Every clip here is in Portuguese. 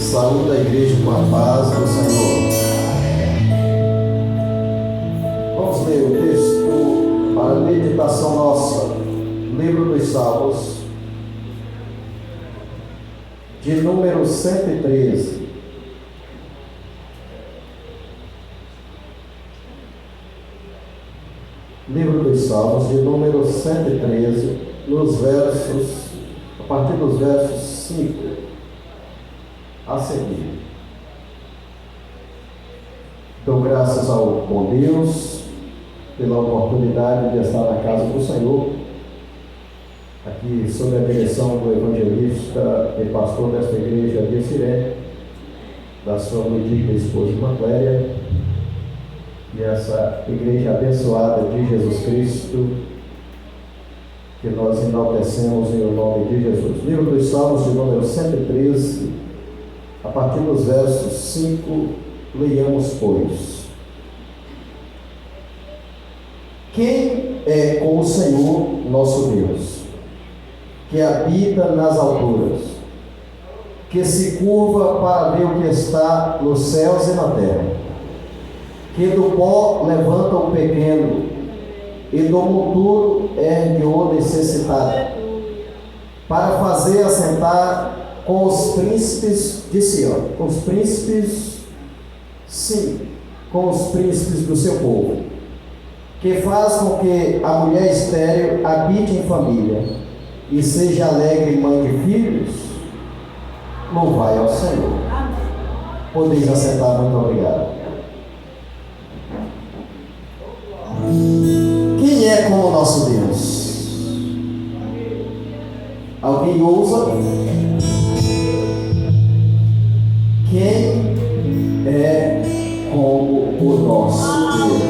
Saúde a igreja com a paz do Senhor. Vamos ler o texto para a meditação nossa, livro dos Salmos, de número 113. Livro dos Salmos, de número 113, a partir dos versos 5 a seguir. Dou graças ao bom Deus pela oportunidade de estar na casa do Senhor, aqui sob a direção do evangelista e pastor desta igreja de Sirene, da sua digna esposa Cléria, e essa igreja abençoada de Jesus Cristo, que nós enaltecemos em nome de Jesus. Livro dos Salmos, de número 113, a partir dos versos 5, leiamos, pois. Quem é como o Senhor, nosso Deus, que habita nas alturas, que se curva para ver o que está nos céus e na terra, que do pó levanta o pequeno e do monturo ergue o necessitado, para fazer assentar com os príncipes de Sião, com os príncipes, sim, com os príncipes do seu povo, que faz com que a mulher estéril habite em família e seja alegre mãe de filhos. Louvai ao Senhor. Podeis assentar, muito obrigado. Quem é como o nosso Deus? Alguém ousa? Quem é como o nosso Deus?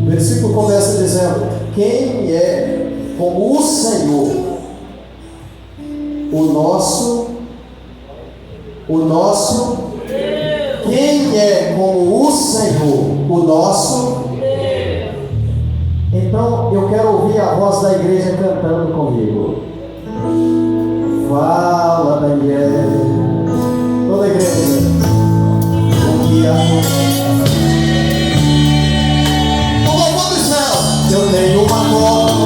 O versículo começa dizendo: quem é como o Senhor? O nosso quem é como o Senhor? O nosso. Então eu quero ouvir a voz da igreja cantando comigo. Fala, Daniel. Toda a igreja. Bom dia. O louvor dos céus. Eu tenho uma moto.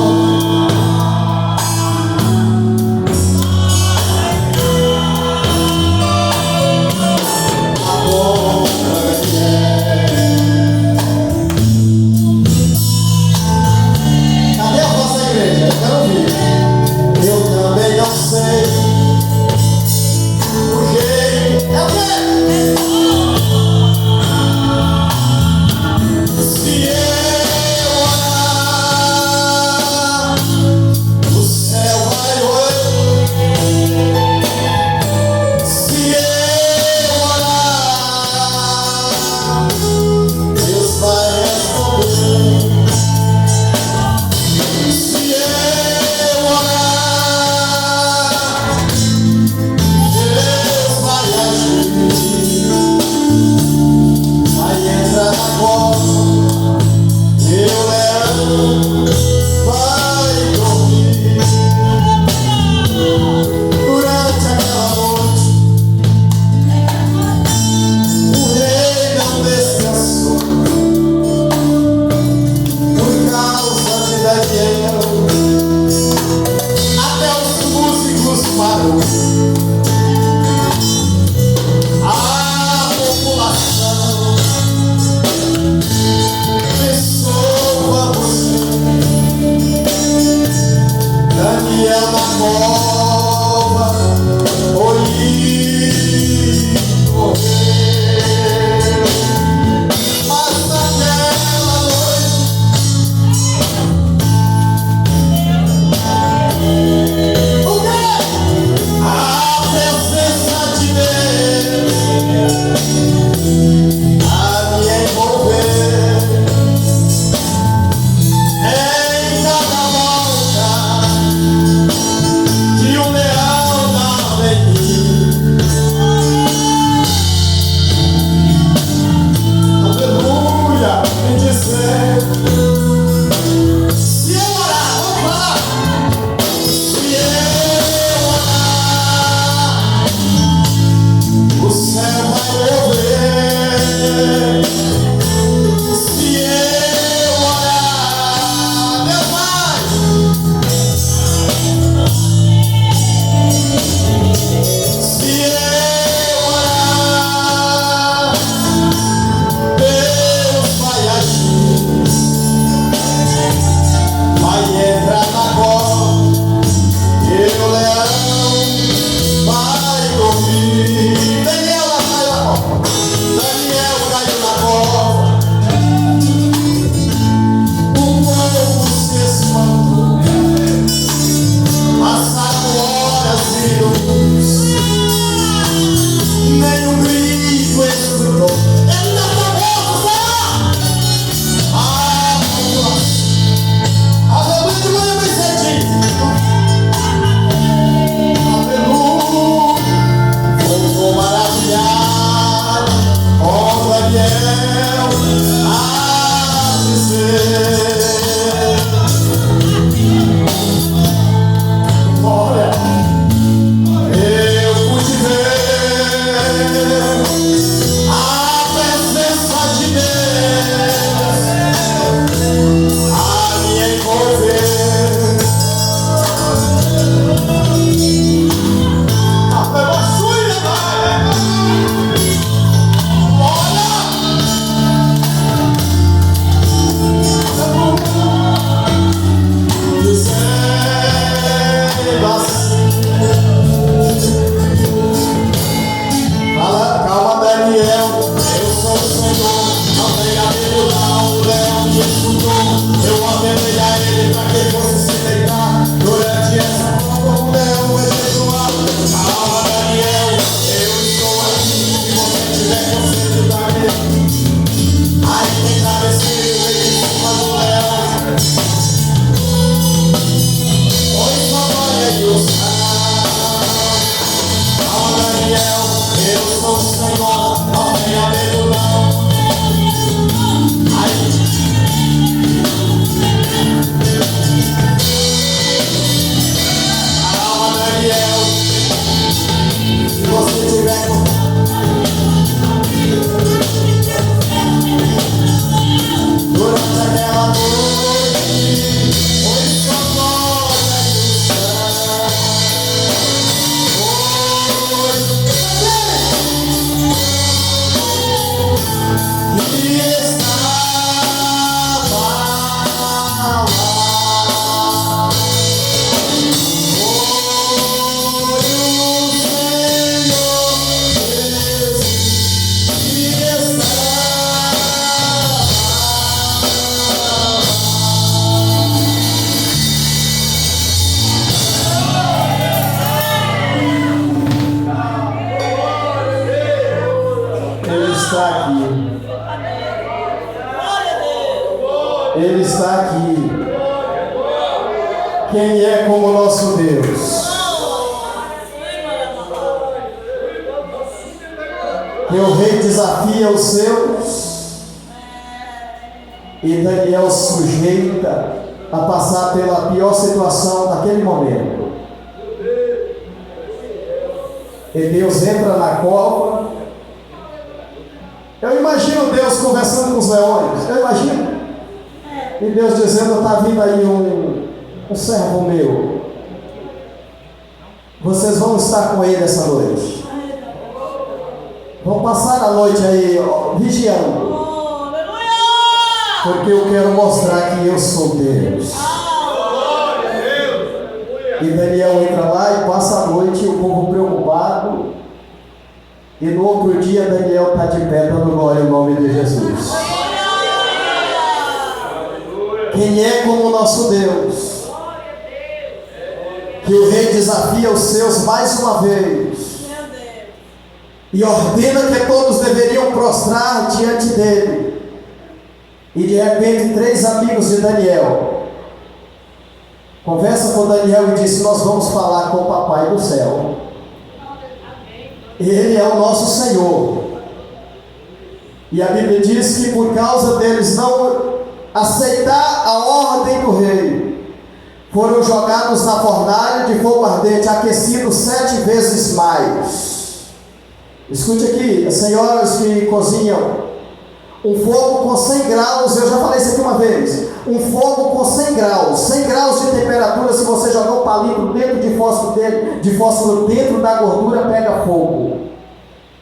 sou o Senhor, não tenha medo não. Alma Daniel, se você tiver com durante aquela noite, foi sua glória e o céu. E estava lá. Foi o Senhor Jesus que estava. Ele está aqui. Ele está aqui. Quem é como o nosso Deus? Que o rei desafia os seus e Daniel sujeita a passar pela pior situação naquele momento. E Deus entra na cova. Eu imagino Deus conversando com os leões. Eu imagino. E Deus dizendo: está vindo aí um servo meu. Vocês vão estar com ele essa noite. Vão passar a noite aí vigiando. Porque eu quero mostrar que eu sou Deus. E Daniel entra lá e passa a noite, o povo preocupado. E no outro dia Daniel está de pé dando glória ao nome de Jesus. Quem é como o nosso Deus? Que o rei desafia os seus mais uma vez e ordena que todos deveriam prostrar diante dele. E de repente 3 amigos de Daniel conversam com Daniel e dizem: nós vamos falar com o papai do céu. Ele é o nosso Senhor. E a Bíblia diz que por causa deles não aceitar a ordem do rei, foram jogados na fornalha de fogo ardente, aquecidos 7 vezes mais. Escute aqui, as senhoras que cozinham, um fogo com 100 graus, eu já falei isso aqui uma vez, um fogo com 100 graus de temperatura, se você jogar um palito dentro de fósforo dentro da gordura, pega fogo.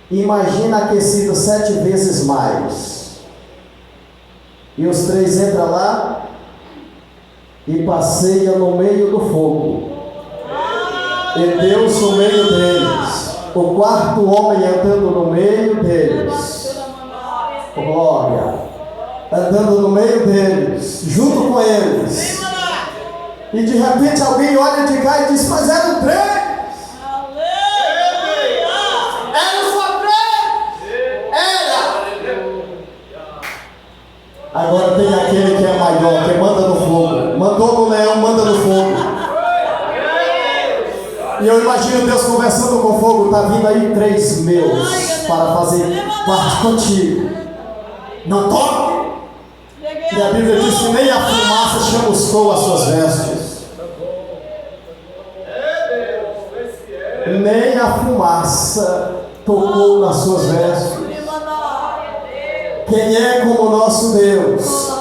Imagina aquecido 7 vezes mais. E os 3 entram lá e passeiam no meio do fogo. E Deus no meio deles. O 4º homem andando no meio deles. Glória. Andando no meio deles, junto com eles. E de repente alguém olha de cá e diz: mas eram 3. Eram só 3. Era. Agora tem aquele que é maior, que manda no fogo. Mandou no leão, manda no fogo. E eu imagino Deus conversando com o fogo: está vindo aí 3 meus para fazer parte contigo. Não toque. E a Bíblia diz que nem a fumaça chamuscou as suas vestes. Nem a fumaça tocou nas suas vestes. Quem é como o nosso Deus?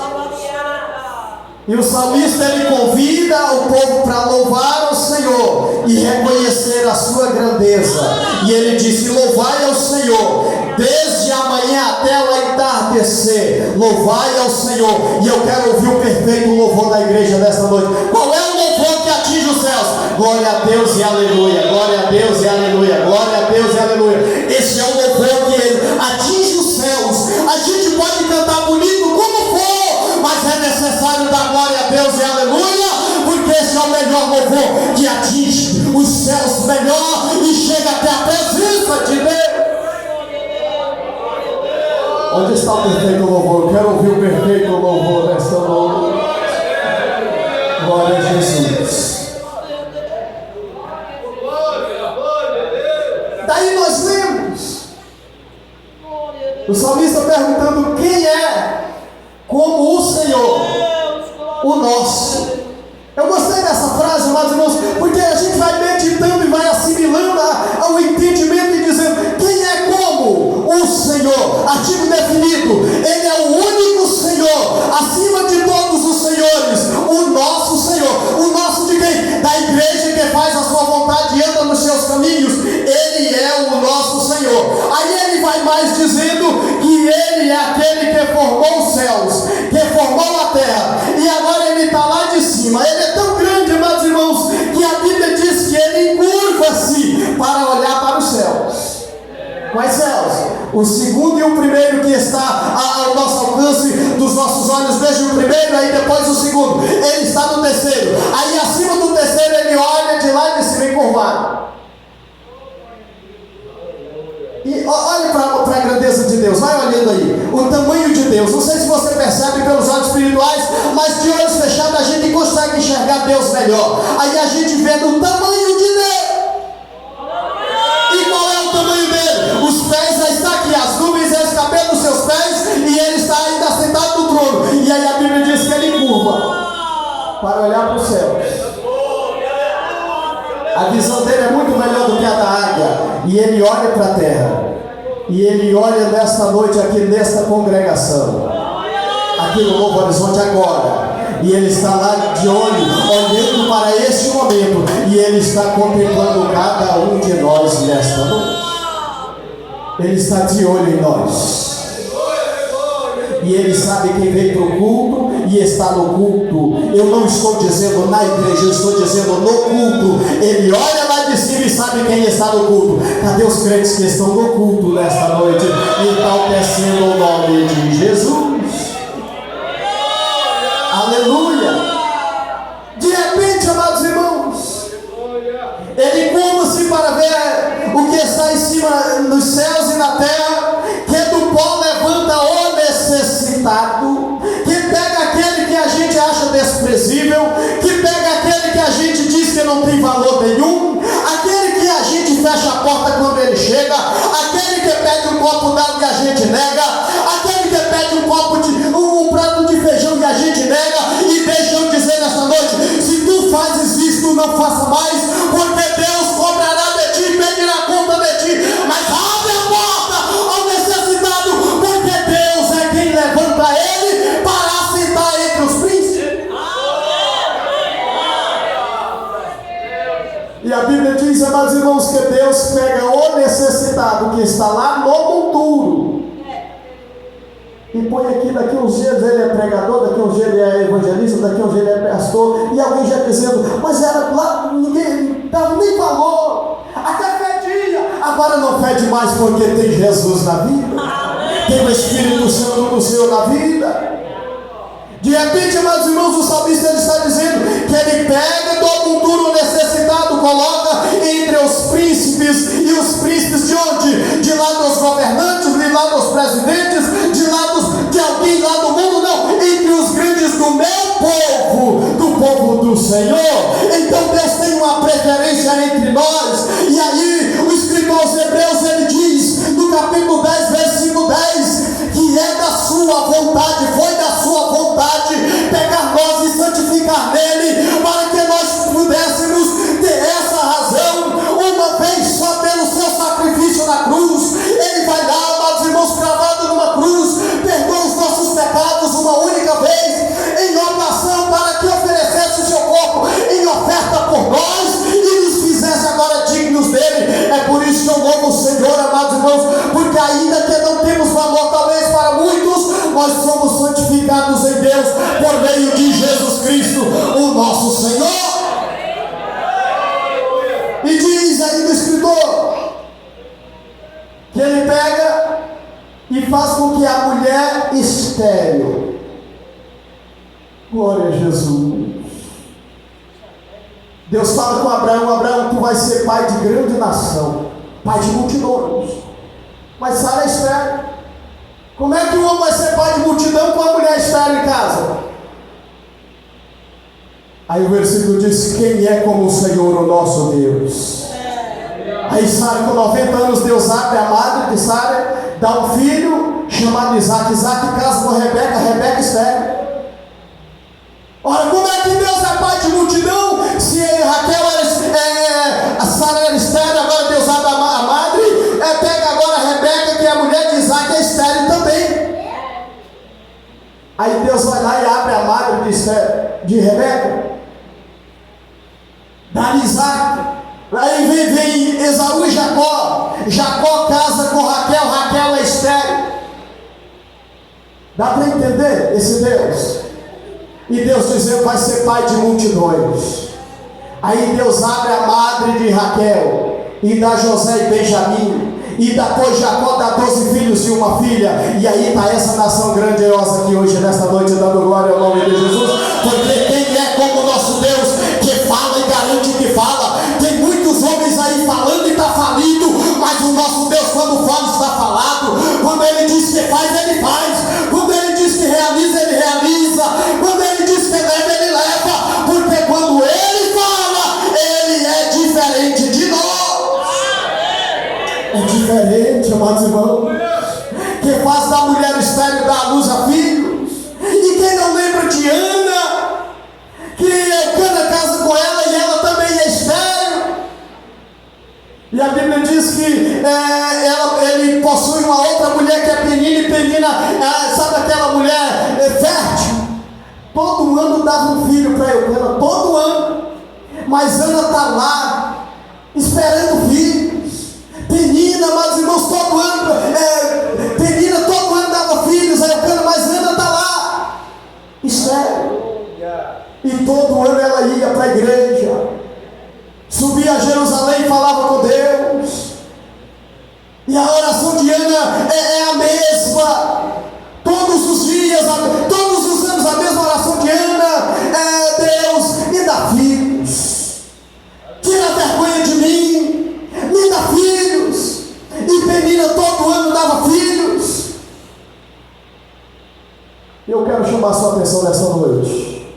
E o salmista, ele convida o povo para louvar ao Senhor e reconhecer a sua grandeza. E ele disse: louvai ao Senhor desde a manhã até o entardecer. Louvai ao Senhor. E eu quero ouvir o perfeito louvor da igreja desta noite. Qual é o louvor que atinge os céus? Glória a Deus e aleluia. Glória a Deus e aleluia. Glória a Deus e aleluia. Esse é o louvor que atinge os céus. A gente pode cantar bonito como for, mas é necessário dar glória a Deus e aleluia, porque esse é o melhor louvor que atinge os céus melhor e chega até a presença de Deus. Onde está o perfeito louvor? Eu quero ouvir o perfeito louvor nesta noite. Glória a Jesus. Daí nós lemos O salmista perguntando: quem é como o Senhor, o nosso? Eu gostei dessa frase, amados irmãos, porque a gente vai meditando e vai assimilando ao entendimento e dizendo: quem é como o Senhor? Artigo definido: Ele é o único Senhor, acima de todos os senhores, o nosso Senhor. O nosso de quem? Da igreja que faz a sua vontade e anda nos seus caminhos. Ele é o nosso Senhor. Aí ele vai mais dizendo que Ele é aquele que formou os céus, que formou a terra, e agora Ele está lá de cima. Ele é tão grande, amados irmãos, que a Bíblia diz que Ele curva-se para olhar para os céus. Quais céus? O segundo e o primeiro que está ao nosso alcance dos nossos olhos. Veja o primeiro, aí depois o segundo. Ele está no terceiro. Aí acima do terceiro ele olha de lá e de cima encurvado. E olhe para a grandeza de Deus, vai olhando aí, o tamanho de Deus. Não sei se você percebe pelos olhos espirituais, mas de olhos fechados a gente consegue enxergar Deus melhor. Aí a gente vê no tamanho de Deus. E qual é o tamanho dele? Os pés já estão aqui, as nuvens já escapam dos seus pés, e ele está ainda sentado no trono. E aí a Bíblia diz que ele curva para olhar para os céus. A visão dele é muito melhor do que a da águia. E ele olha para a terra. E ele olha nesta noite aqui, nesta congregação, aqui no Novo Horizonte agora. E ele está lá de olho, olhando para este momento. E ele está contemplando cada um de nós nesta noite. Ele está de olho em nós. E Ele sabe quem veio para o culto e está no culto. Eu não estou dizendo na igreja, eu estou dizendo no culto. Ele olha lá de cima e sabe quem está no culto. Cadê os crentes que estão no culto nesta noite? Enaltecendo o nome de Jesus. Aleluia. De repente, amados irmãos, Ele curva-se para ver o que está em cima nos céus e na terra, que do pó levanta o necessitado, que pega aquele que a gente acha desprezível, que pega aquele que a gente diz que não tem valor nenhum, aquele que a gente fecha a porta quando ele chega, aquele que pede um copo d'água e a gente nega, aquele que pede um prato de feijão e a gente nega. E deixa eu dizer nesta noite: se tu fazes isso, não faça mais, porque Deus cobrará de ti, pedirá conta de ti. Mas abre a porta ao necessitado, porque Deus é quem levanta ele para assentar entre os príncipes. E a Bíblia diz, amados irmãos, que Deus pega o necessitado que está lá no monturo e põe aqui. Daqui uns dias ele é pregador, daqui uns dias ele é evangelista, daqui uns dias ele é pastor, e alguém já dizendo: mas era lá, ninguém dava nem valor, até fedia. Agora não fede mais, porque tem Jesus na vida, tem o Espírito Santo do Senhor na vida. De repente, amados irmãos, o salmista ele está dizendo que ele pega todo um duro necessitado, coloca entre os príncipes. E os príncipes de onde? De lá dos governantes, de lá dos presidentes, de lá de alguém lá do mundo? Não, entre os grandes do meu povo, do povo do Senhor. Então Deus tem uma preferência entre nós. E aí o escritor aos Hebreus ele diz no capítulo 10, versículo 10, que é da sua vontade, foi da sua vontade pegar nós e santificar nele, para que nós pudéssemos ter essa razão, uma vez só pelo seu sacrifício na cruz. Ele vai lá, amados irmãos, cravado numa cruz, perdoa os nossos pecados uma única vez, em oração, para que oferecesse o seu corpo em oferta por nós e nos fizesse agora dignos dele. É por isso que eu louvo o Senhor, amados irmãos, porque ainda que não temos valor talvez para muitos, nós somos santificados em Deus por meio de Jesus Cristo, o nosso Senhor. E diz aí no escritor que ele pega e faz com que a mulher estéril, glória a Jesus, Deus fala com Abraão: Abraão, tu vais ser pai de grande nação, pai de multidões. Mas Sara é estéril. Como é que o homem vai ser pai de multidão com a mulher estéril em casa? Aí o versículo diz: quem é como o Senhor, o nosso Deus? Aí Sara, com 90 anos, Deus abre a madre de Sara, dá um filho, chamado Isaac. Isaac casa com Rebeca, Rebeca estéril. Ora, como é que Deus é pai de multidão? Se Raquel a Sara era estéril, agora Deus abre a madre, pega agora a Rebeca, que é a mulher de Isaac, é estéril também. Aí Deus vai lá e abre a madre de Rebeca, dá Isaac. Aí vem Esaú e Jacó. Jacó casa com Raquel, Raquel é estéril. Dá para entender esse Deus? E Deus dizendo, vai ser pai de multidões. Aí Deus abre a madre de Raquel e dá José e Benjamim. E depois Jacó dá 12 filhos e uma filha. E aí está essa nação grandiosa aqui hoje, nesta noite, dando glória ao nome de Jesus. Porque quem é como o nosso Deus, que fala e garante que fala. Tem muitos homens aí falando e está falido, mas o nosso Deus, quando fala, está falado. Quando Ele diz que faz, Ele faz. Quando Ele diz que realiza, Ele realiza. Quando Ele diz que leva, Ele leva. Porque quando Ele fala, Ele é diferente de nós. É diferente, amados irmãos. Que faz da mulher estéril dar a luz a filhos. E quem não lembra de Ana, que Cana casa com ela e ela também é estéril. E a Bíblia diz que ele possui uma outra mulher que é Penina, e Penina, sabe aquela mulher fértil? Todo ano dava um filho para Eucana, todo ano. Mas Ana está lá, esperando filhos. Penina, mas irmãos, todo ano, Penina todo ano dava filhos a Eucana, mas Ana está lá, estéril. E todo ano ela ia para a igreja, subia a Jerusalém e falava com Deus. E a oração de Ana é a mesma, todos os dias, todos os anos a mesma oração de Ana. Deus, me dá filhos, tira a vergonha de mim, me dá filhos. E Penina todo ano dava filhos. Eu quero chamar a sua atenção nessa noite.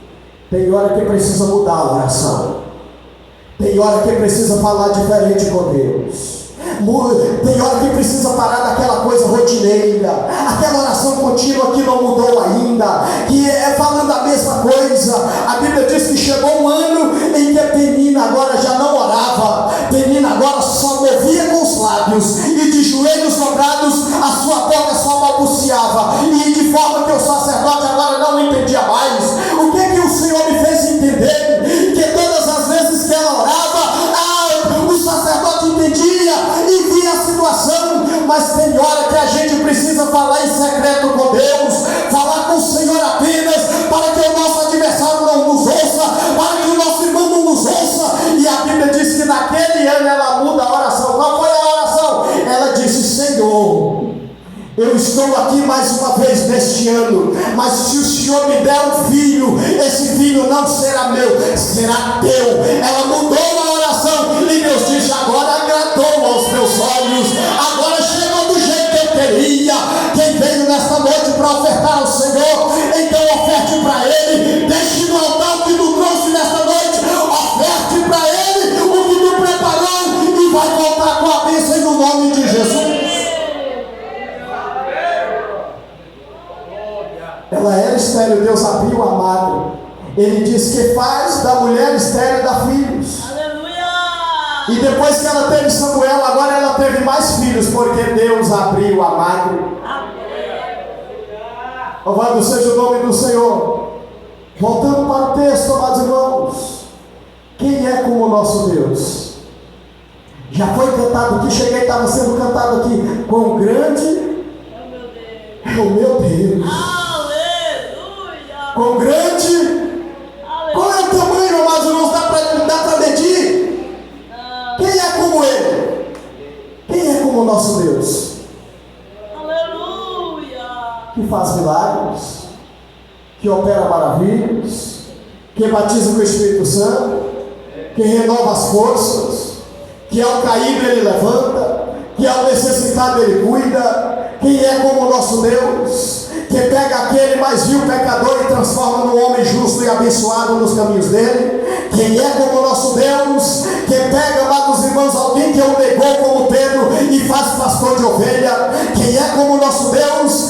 Tem hora que precisa mudar a oração. Tem hora que precisa falar diferente com Deus. Tem hora que precisa parar daquela coisa rotineira, aquela oração contínua que não mudou ainda, que é falando a mesma coisa. A Bíblia diz que chegou um ano em que a Penina agora já não orava. Penina agora só movia com os lábios, e de joelhos dobrados a sua boca só balbuciava, e de forma que o sacerdote agora não entendia mais. O que o Senhor me fez entender? Que todas as vezes que ela orava, o sacerdote entendia e via a situação. Mas tem hora que a gente precisa falar em secreto com Deus, falar com o Senhor apenas, para que o nosso adversário não nos ouça, para que o nosso irmão não nos ouça. E a Bíblia diz que naquele ano ela muda a oração. Qual foi a oração? Ela disse: Senhor, eu estou aqui mais uma vez neste ano, mas se o Senhor me der um filho, esse filho não será meu, será teu. Ela mudou a oração e Deus disse: agora agradou aos meus olhos, agora chegou do jeito que eu queria. Quem veio nesta noite para ofertar ao Senhor, então oferte para Ele, deixe no altar o que tu trouxe nesta noite, oferte para Ele o que tu preparou, e vai voltar com a bênção no nome de Jesus. Ela era estéril, Deus abriu a madre. Ele diz que faz da mulher estéril dar filhos. Aleluia! E depois que ela teve Samuel, agora ela teve mais filhos, porque Deus abriu a madre. Louvado seja o nome do Senhor. Voltando para o texto, amados irmãos, quem é como o nosso Deus? Já foi cantado aqui, cheguei, estava sendo cantado aqui. Quão grande é o meu Deus. Quão grande, qual é o tamanho, amados irmãos, dá para medir? Quem é como Ele? Quem é como o nosso Deus? Aleluia! Que faz milagres, que opera maravilhas, que batiza com o Espírito Santo, que renova as forças, que ao caído Ele levanta, que ao necessitado Ele cuida. Quem é como o nosso Deus? Que pega aquele mais vil pecador e transforma num homem justo e abençoado nos caminhos dele. Quem é como o nosso Deus? Que pega, amados irmãos, alguém que o negou como Pedro e faz pastor de ovelha. Quem é como o nosso Deus?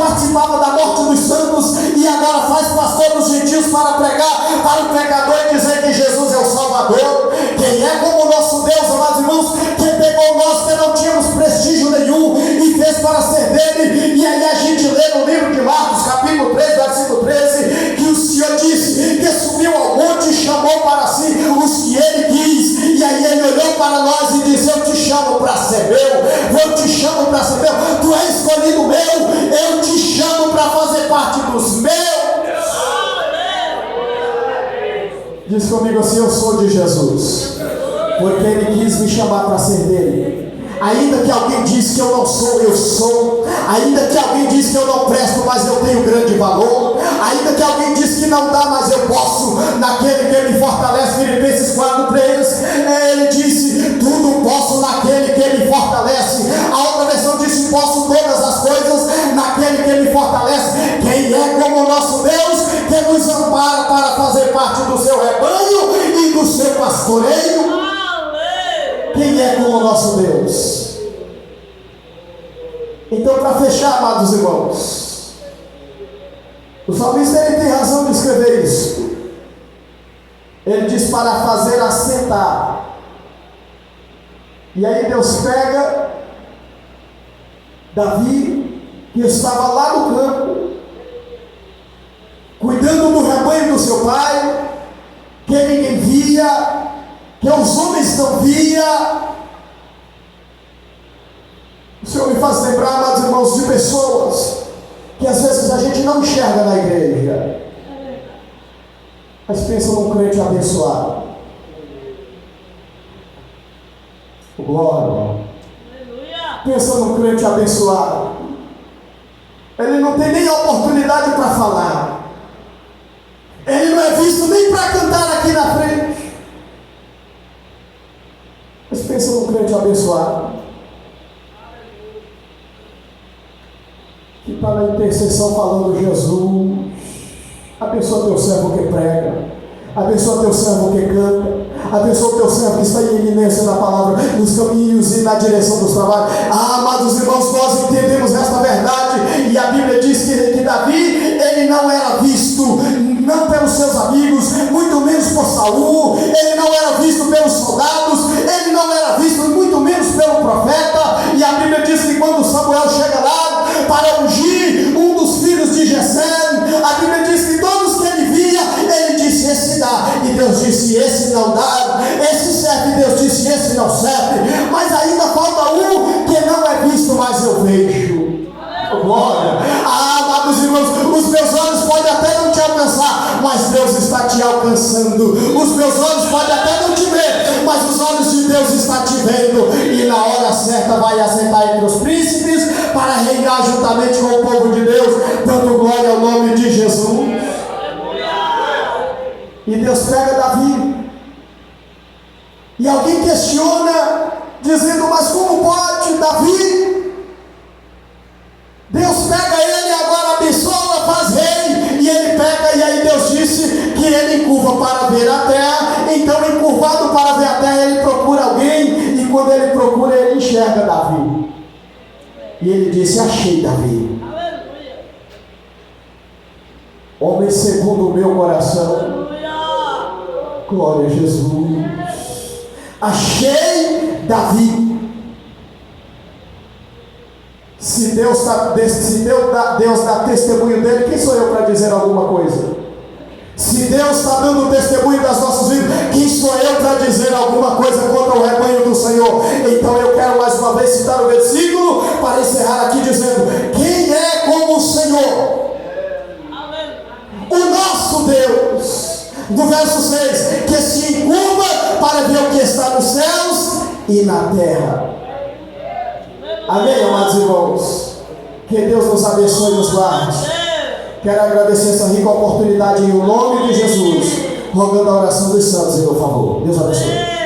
participava da morte dos santos e agora faz pastor dos gentios para pregar para o pecador e dizer que Jesus é o Salvador. Quem é como o nosso Deus, amados irmãos, que pegou nós que não tínhamos prestígio nenhum e fez para ser dele. E aí a gente lê no livro de Marcos, capítulo 3, versículo 13, que o Senhor disse que subiu ao monte e chamou para si os que ele quis. E aí ele olhou para nós e disse: eu te chamo para ser meu, eu te chamo para ser meu, tu és escolhido meu, eu te chamo para fazer parte dos meus. Diz comigo assim: eu sou de Jesus, porque ele quis me chamar para ser dele. Ainda que alguém diz que eu não sou, eu sou. Ainda que alguém diz que eu não presto, mas eu tenho grande valor. Ainda que alguém diz que não dá, mas eu posso, naquele que me fortalece. Filipenses 4:3, ele disse: tudo posso naquele que me fortalece. A outra versão disse: posso todas as coisas naquele que me fortalece. Quem é como o nosso Deus, que nos ampara para fazer parte do seu rebanho e do seu pastoreio? Quem é como o nosso Deus? Então, para fechar, amados irmãos, o salmista ele tem razão de escrever isso. Ele diz: para fazer assentar. E aí Deus pega Davi, que estava lá no campo, cuidando do rebanho do seu pai, que ninguém via, que os homens não via. O Senhor me faz lembrar, amados irmãos, de pessoas que às vezes a gente não enxerga na igreja, mas pensa num crente abençoado. Glória. Pensa num crente abençoado. Ele não tem nem oportunidade para falar, ele não é visto nem para cantar aqui na frente, mas pensa num crente abençoado, que está na intercessão falando: Jesus, abençoa teu servo que prega, abençoa teu servo que canta, abençoa teu servo que está em eminência na palavra, nos caminhos e na direção dos trabalhos. Amados irmãos, nós entendemos esta verdade, e a Bíblia diz que Davi, ele não era visto, não pelos seus amigos, muito menos por Saul, ele não era visto pelos soldados, ele não era visto muito menos pelo profeta. E a Bíblia diz que quando Samuel chega lá para ungir um dos filhos de Jessé, a Bíblia diz que todos que ele via, ele disse: esse dá, e Deus disse: esse não dá, esse serve, e Deus disse: esse não serve, mas ainda falta um que não é visto, mas eu vejo. Glória. Amados irmãos, os meus olhos podem até não te alcançar, mas Deus está te alcançando. Os meus olhos podem até não te ver, mas os olhos de Deus estão te vendo, e na hora certa vai assentar entre os príncipes para reinar juntamente com o povo de Deus, dando glória ao nome de Jesus. E Deus pega Davi, e alguém questiona, dizendo: mas como pode Davi? Deus pega ele e agora abençoa, faz rei, e ele pega, e aí Deus disse que ele encurva para ver a terra. Então, encurvado para ver a terra, ele procura alguém, e quando ele procura, ele enxerga Davi, e ele disse: achei Davi, homem segundo o meu coração. Glória a Jesus. Achei Davi. Se Deus dá testemunho dele, quem sou eu para dizer alguma coisa? Se Deus está dando testemunho das nossas vidas, quem sou eu para dizer alguma coisa contra o rebanho do Senhor? Então eu quero mais uma vez citar o versículo para encerrar aqui dizendo: quem é como o Senhor? O nosso Deus. Do verso 6, que se encurva para ver o que está nos céus e na terra. Amém, amados irmãos? Que Deus nos abençoe e nos guarde. Quero agradecer essa rica oportunidade em nome de Jesus, rogando a oração dos santos em meu favor. Deus abençoe.